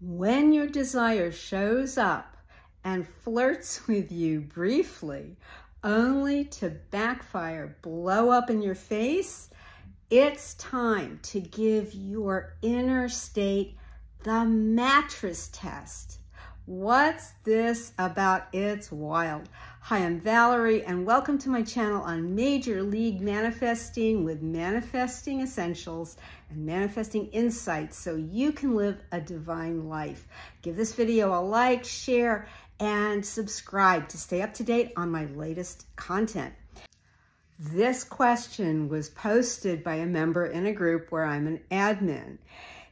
When your desire shows up and flirts with you briefly, only to backfire, blow up in your face, it's time to give your inner state the mattress test. What's this about? It's wild. Hi, I'm Valerie, and welcome to my channel on Major League Manifesting with Manifesting Essentials and Manifesting Insights so you can live a divine life. Give this video a like, share, and subscribe to stay up to date on my latest content. This question was posted by a member in a group where I'm an admin.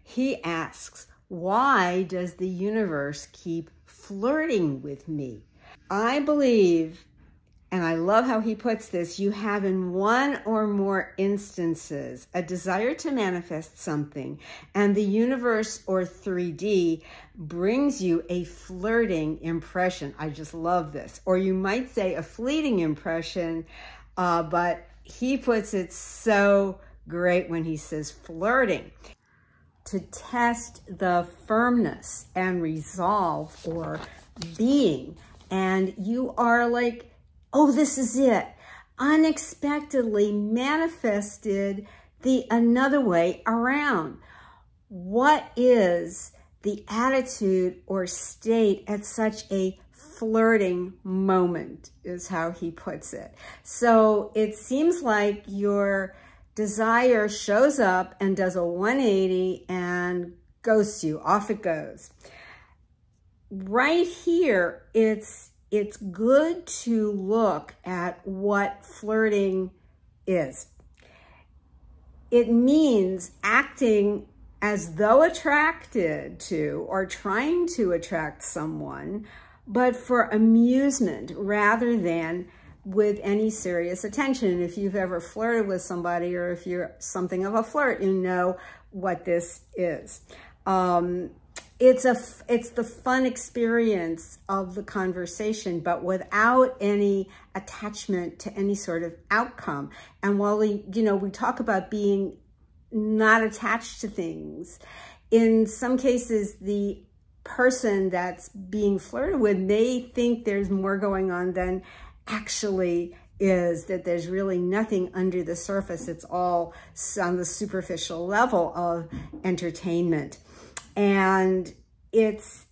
He asks, why does the universe keep flirting with me? I believe, and I love how he puts this, you have in one or more instances a desire to manifest something, and the universe or 3D brings you a flirting impression. I just love this. Or you might say a fleeting impression, but he puts it so great when he says flirting. To test the firmness and resolve or being. And you are like, oh, this is it. Unexpectedly manifested the another way around. What is the attitude or state at such a flirting moment is how he puts it. So it seems like your desire shows up and does a 180 and ghosts you. Off it goes. Right here, it's good to look at what flirting is. It means acting as though attracted to or trying to attract someone, but for amusement rather than with any serious attention. If you've ever flirted with somebody or if you're something of a flirt, you know what this is. It's the fun experience of the conversation, but without any attachment to any sort of outcome. And while we talk about being not attached to things, in some cases, the person that's being flirted with may think there's more going on than actually is, that there's really nothing under the surface. It's all on the superficial level of entertainment. And it's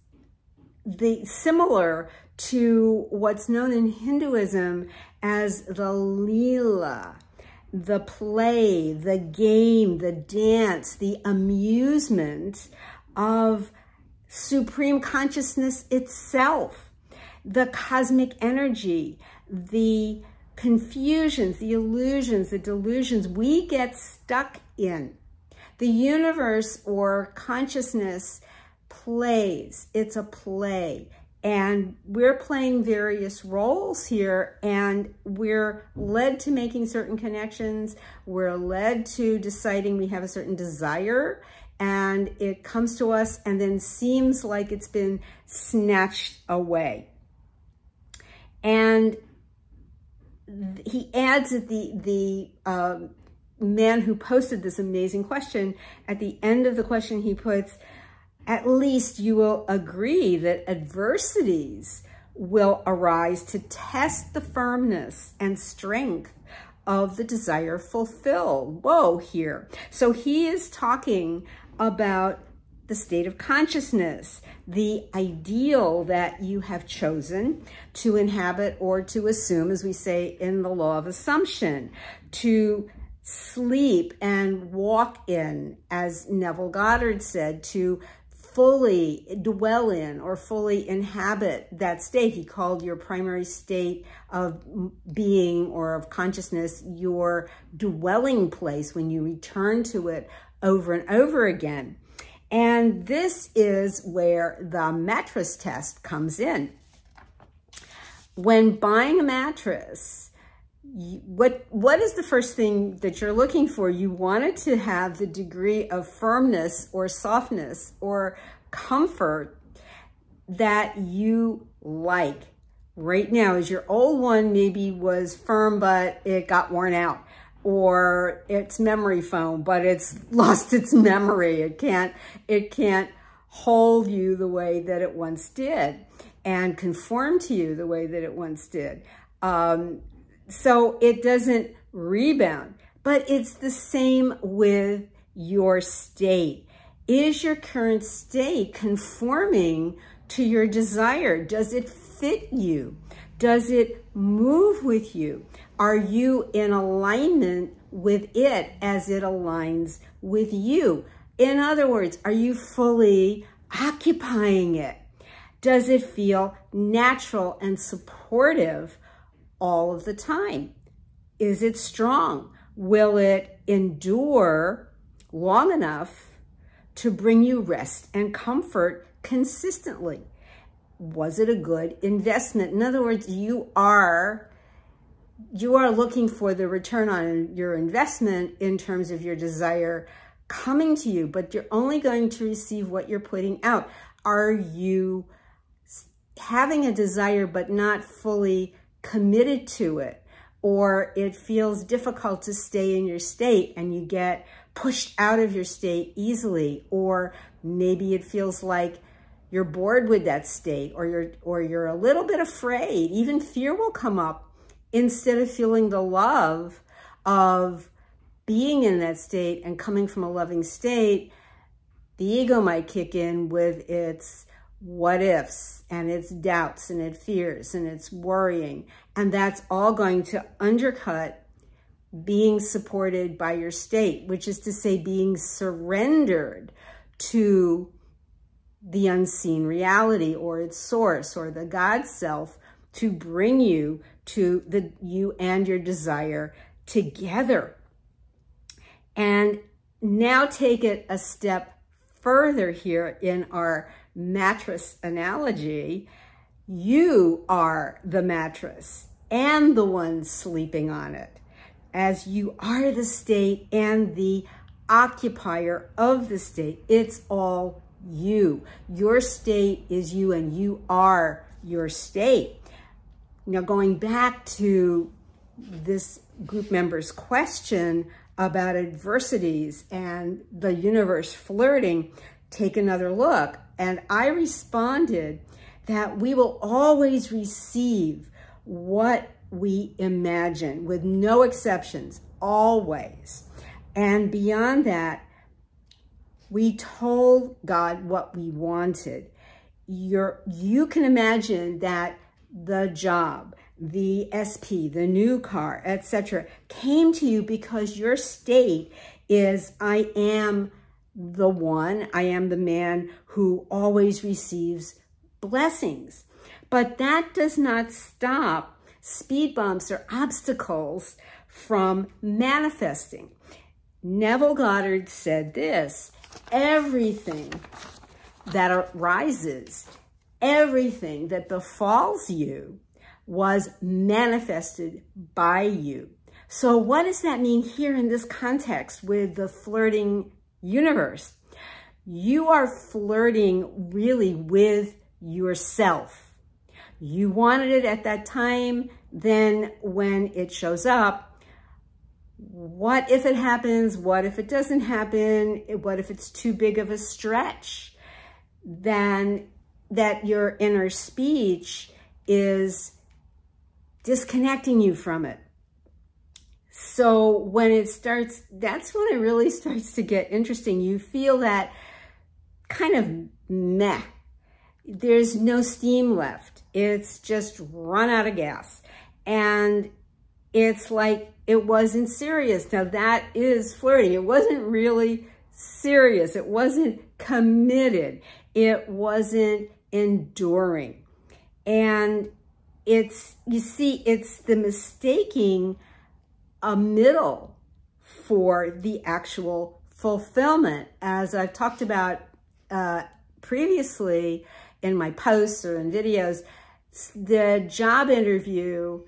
similar to what's known in Hinduism as the Leela, the play, the game, the dance, the amusement of supreme consciousness itself, the cosmic energy, the confusions, the illusions, the delusions we get stuck in. The universe or consciousness plays. It's a play. And we're playing various roles here, and we're led to making certain connections. We're led to deciding we have a certain desire, and it comes to us and then seems like it's been snatched away. And he adds that the man who posted this amazing question, at the end of the question, he puts, at least you will agree that adversities will arise to test the firmness and strength of the desire fulfilled. Whoa, here. So he is talking about the state of consciousness, the ideal that you have chosen to inhabit or to assume, as we say in the law of assumption, to sleep and walk in, as Neville Goddard said, to fully dwell in or fully inhabit that state. He called your primary state of being or of consciousness your dwelling place when you return to it over and over again. And this is where the mattress test comes in. When buying a mattress, what is the first thing that you're looking for? You want it to have the degree of firmness or softness or comfort that you like. Right now, as your old one maybe was firm, but it got worn out. Or it's memory foam, but it's lost its memory. It can't hold you the way that it once did and conform to you the way that it once did. So it doesn't rebound, but it's the same with your state. Is your current state conforming to your desire? Does it fit you? Does it move with you? Are you in alignment with it as it aligns with you? In other words, are you fully occupying it? Does it feel natural and supportive all of the time? Is it strong? Will it endure long enough to bring you rest and comfort consistently? Was it a good investment? In other words, you are looking for the return on your investment in terms of your desire coming to you, but you're only going to receive what you're putting out. Are you having a desire but not fully committed to it? Or it feels difficult to stay in your state and you get pushed out of your state easily? Or maybe it feels like you're bored with that state, or you're a little bit afraid. Even fear will come up. Instead of feeling the love of being in that state and coming from a loving state, the ego might kick in with its what ifs and its doubts and its fears and its worrying. And that's all going to undercut being supported by your state, which is to say being surrendered to the unseen reality or its source or the God self to bring you to you and your desire together. And now take it a step further here in our mattress analogy. You are the mattress and the one sleeping on it, as you are the state and the occupier of the state. It's all you. Your state is you and you are your state. Now, going back to this group member's question about adversities and the universe flirting, take another look. And I responded that we will always receive what we imagine, with no exceptions, always. And beyond that, we told God what we wanted. You can imagine that the job, the SP, the new car, etc., came to you because your state is, I am the one, I am the man who always receives blessings. But that does not stop speed bumps or obstacles from manifesting. Neville Goddard said this: everything that arises, everything that befalls you was manifested by you. So what does that mean here in this context with the flirting universe? You are flirting really with yourself. You wanted it at that time, then when it shows up, what if it happens? What if it doesn't happen? What if it's too big of a stretch? Then that your inner speech is disconnecting you from it. So when it starts, that's when it really starts to get interesting. You feel that kind of meh. There's no steam left. It's just run out of gas. And it's like it wasn't serious. Now that is flirting. It wasn't really serious. It wasn't committed. It wasn't enduring. And it's, you see, it's the mistaking a middle for the actual fulfillment. As I've talked about previously in my posts or in videos, the job interview,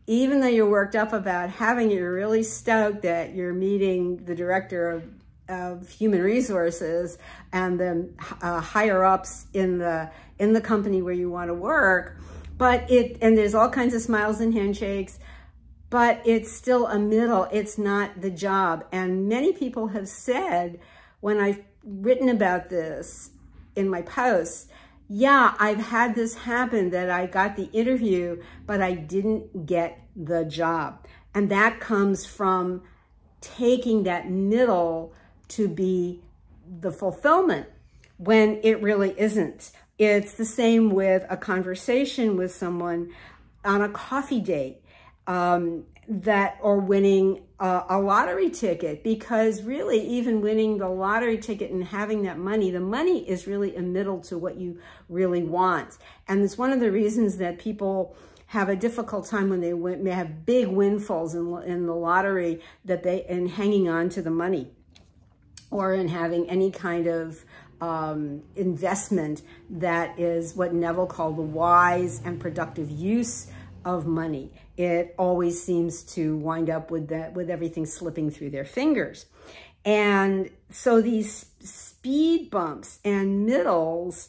even though you're worked up about having it, you're really stoked that you're meeting the director of human resources and the higher ups in the company where you want to work. But and there's all kinds of smiles and handshakes, but it's still a middle. It's not the job. And many people have said, when I've written about this, in my posts, yeah, I've had this happen that I got the interview, but I didn't get the job. And that comes from taking that middle to be the fulfillment when it really isn't. It's the same with a conversation with someone on a coffee date, or winning a lottery ticket, because really even winning the lottery ticket and having that money, the money is really a middle to what you really want. And it's one of the reasons that people have a difficult time when they have big windfalls in the lottery, in hanging on to the money, or in having any kind of investment that is what Neville called the wise and productive use of money. It always seems to wind up with everything slipping through their fingers. And so these speed bumps and middles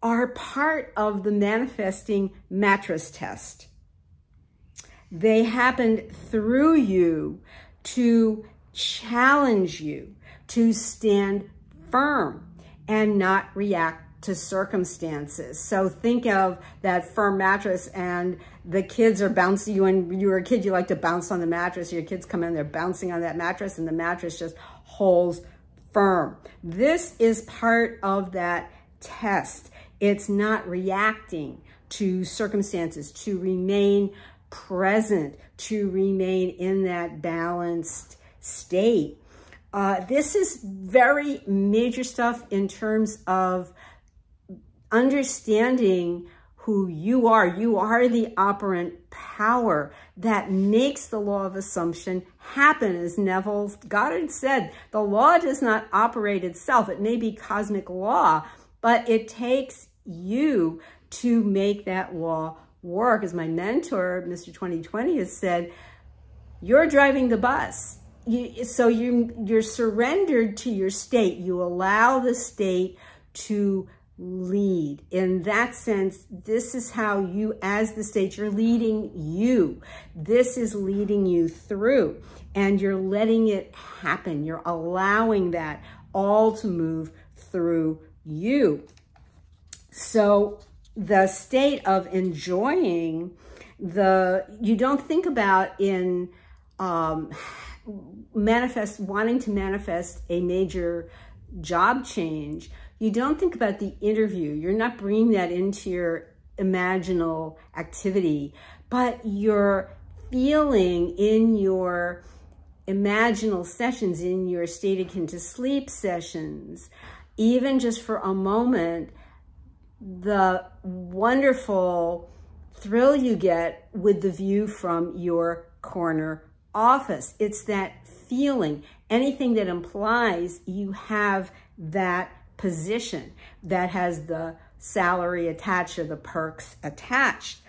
are part of the manifesting mattress test. They happened through you to challenge you to stand firm and not react to circumstances. So think of that firm mattress, and the kids are bouncing. When you were a kid, you like to bounce on the mattress. Your kids come in, they're bouncing on that mattress, and the mattress just holds firm. This is part of that test. It's not reacting to circumstances, to remain present, to remain in that balanced state. This is very major stuff in terms of understanding who you are. You are the operant power that makes the law of assumption happen. As Neville Goddard said, the law does not operate itself. It may be cosmic law, but it takes you to make that law work. As my mentor, Mr. 2020, has said, you're driving the bus. So you're surrendered to your state. You allow the state to lead. In that sense, this is how you, as the state, you're leading you. This is leading you through, and you're letting it happen. You're allowing that all to move through you. So the state of enjoying you don't think about in wanting to manifest a major job change. You don't think about the interview. You're not bringing that into your imaginal activity, but you're feeling in your imaginal sessions, in your state akin to sleep sessions, even just for a moment, the wonderful thrill you get with the view from your corner office. It's that feeling. Anything that implies you have that position that has the salary attached or the perks attached.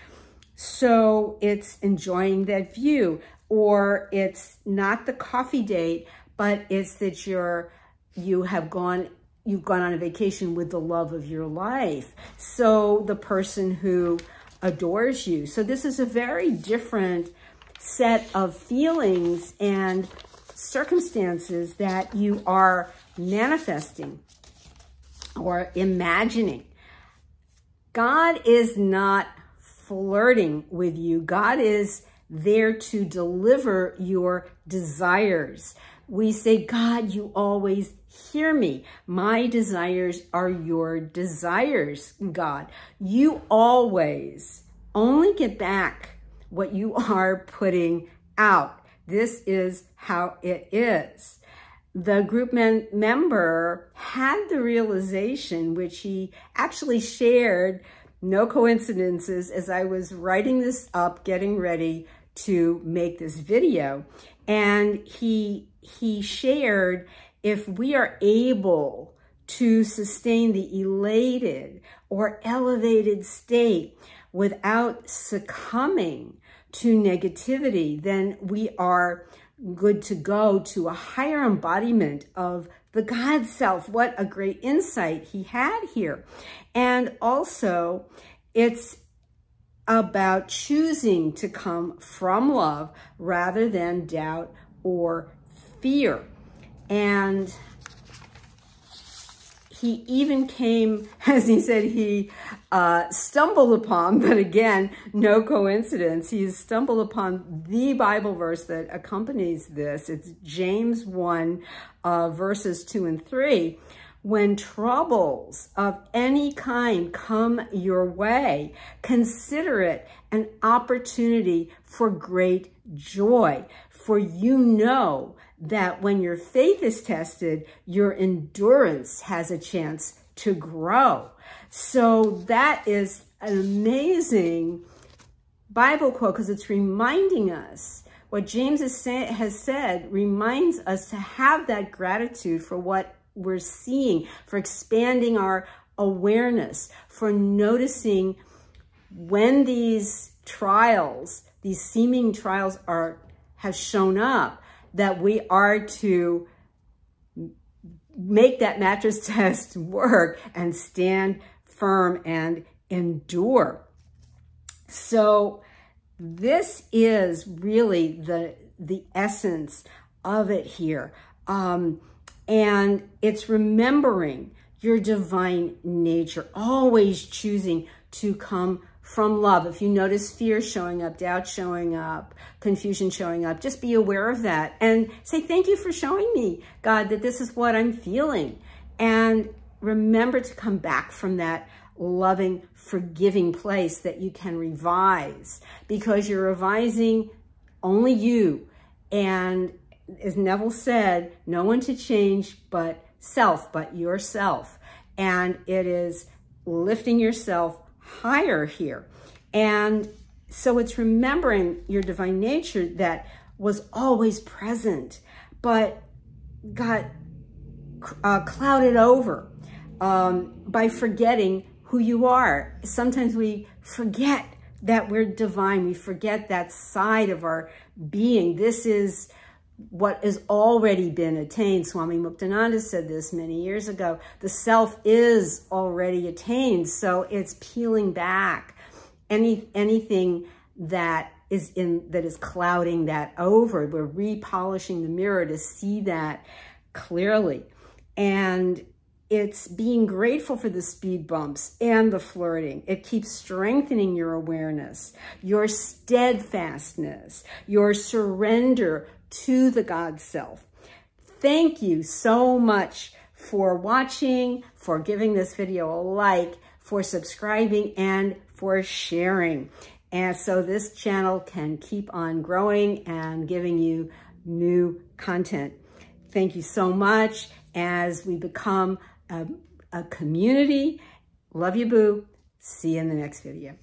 So it's enjoying that view, or it's not the coffee date, but it's that you've gone on a vacation with the love of your life. So the person who adores you. So this is a very different set of feelings and circumstances that you are manifesting or imagining. God is not flirting with you. God is there to deliver your desires. We say, God, you always hear me. My desires are your desires, God. You always only get back what you are putting out. This is how it is. The group member had the realization, which he actually shared, no coincidences, as I was writing this up, getting ready to make this video. And he shared, if we are able to sustain the elated or elevated state without succumbing to negativity, then we are good to go to a higher embodiment of the God self. What a great insight he had here. And also, it's about choosing to come from love rather than doubt or fear. And he even came, as he said, he stumbled upon, but again, no coincidence, he stumbled upon the Bible verse that accompanies this. It's James 1, verses 2 and 3. When troubles of any kind come your way, consider it an opportunity for great joy. For you know that when your faith is tested, your endurance has a chance to grow. So that is an amazing Bible quote, because it's reminding us what James has said, reminds us to have that gratitude for what we're seeing, for expanding our awareness, for noticing when these trials, these seeming trials have shown up, that we are to make that mattress test work and stand firm and endure. So this is really the essence of it here. And it's remembering your divine nature, always choosing to come from love. If you notice fear showing up, doubt showing up, confusion showing up, just be aware of that and say, thank you for showing me, God, that this is what I'm feeling. And remember to come back from that loving, forgiving place that you can revise, because you're revising only you. And as Neville said, no one to change but yourself. And it is lifting yourself higher here. And so it's remembering your divine nature that was always present, but got clouded over by forgetting who you are. Sometimes we forget that we're divine. We forget that side of our being. This is what has already been attained. Swami Muktananda said this many years ago. The self is already attained. So it's peeling back anything that is clouding that over. We're repolishing the mirror to see that clearly. And it's being grateful for the speed bumps and the flirting. It keeps strengthening your awareness, your steadfastness, your surrender to the God self. Thank you so much for watching, for giving this video a like, for subscribing, and for sharing. And so this channel can keep on growing and giving you new content. Thank you so much as we become a community. Love you, boo. See you in the next video.